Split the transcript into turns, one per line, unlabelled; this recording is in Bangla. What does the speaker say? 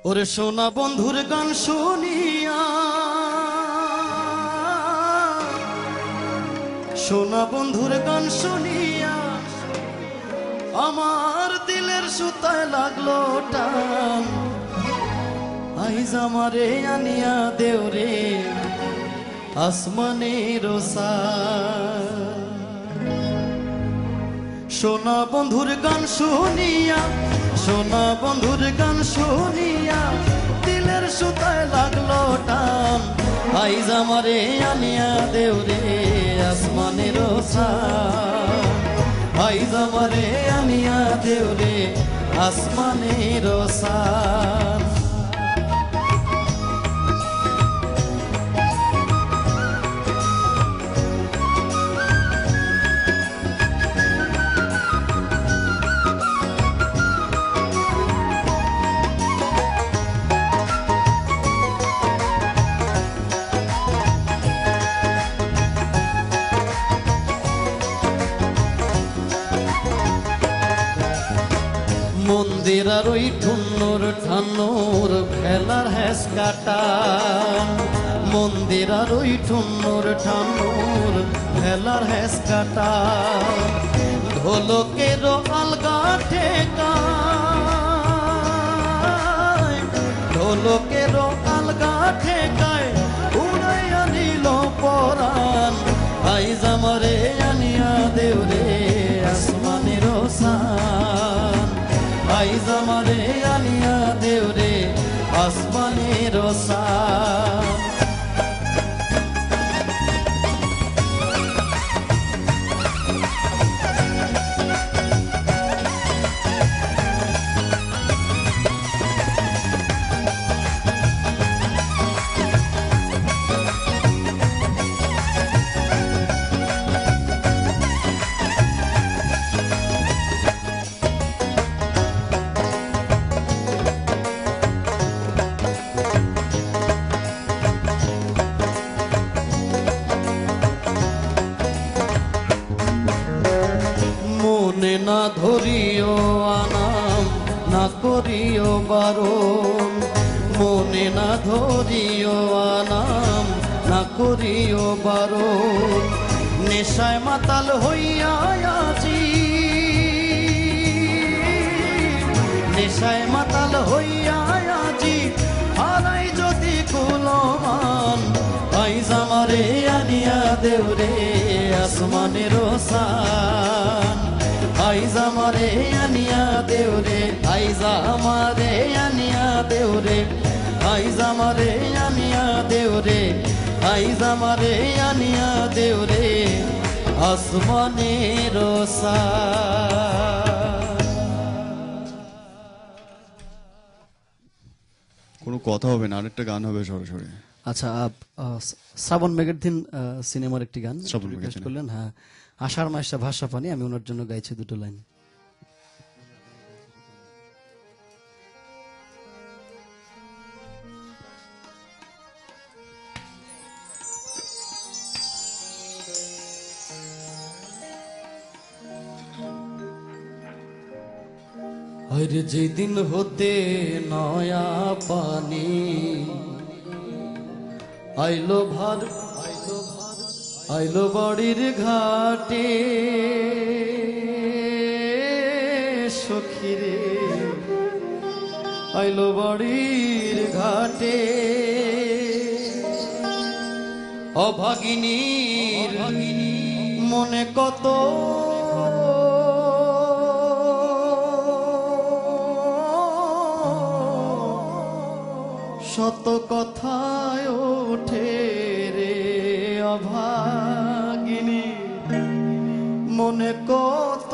ওরে সোনা বন্ধুর গান শুনিয়া, সোনা বন্ধুর গান শুনিয়া আমার দিলের সুতায় লাগলো টান। আইজ আমারে আনিয়া দেও রে আসমানের সান। সোনা বন্ধুর গান শুনিয়া, সোনা বন্ধুর গান শুনিয়া দিলের সুতায় লাগলো টান। আইজ আমারে আনিয়া দেও রে আসমানের সান। আইজ আমারে আনিয়া দেও রে আসমানের সান। মন্দির আর ওই ঠুন্নুর ঠান্নুর ভেলার হ্যাস কাটা। মন্দির আর ওই ঠুন্নুর ঠান্নুর ভেলার হ্যাস কাটা। ঢোলকের আলগা ঠেকায়, ঢোলকের আলগা ঠেকায় উড়াইয়া নিল পরাণ। আইজ আমারে আনিয়া দেও রে আসমানের সান। আইজ আমারে আনিয়া দেও রে আসমানের সান। মনে না ধরিও আনাম না করিও বারণ। মনে না ধরিও আনাম না করিও বারণ। নেশায় মাতাল হইয়া আছি, নেশায় মাতাল হইয়া আছি হারাই যদি কুলমান। আইজ আমারে আনিয়া দেও রে আসমানের সান। আইজ আমারে আনিয়া দেও রে, আইজ আমারে আনিয়া দেও রে, আইজ আমারে আনিয়া দেও রে, আইজ আমারে আনিয়া দেও রে আসমানের সান।
কোনো কথা হবে না, আরেকটা গান হবে সরাসরি।
আচ্ছা, শ্রাবণ মেঘের দিন সিনেমার একটি গান
শ্রাবণ মেঘের
রিকোয়েস্ট
দিন।
করলেন। হ্যাঁ, আষাঢ় মাসটা ভাষা পানি, আমি ওনার জন্য গাইছি দুটো লাইন। আরে যেদিন হতে নয়া পানি আইলো ভার, আইলো বাড়ির ঘাটে সখিরে, আইলো বাড়ির ঘাটে অভাগিনীর মনে কত শত কথায় ওঠে রে অভাগিনী মনে কত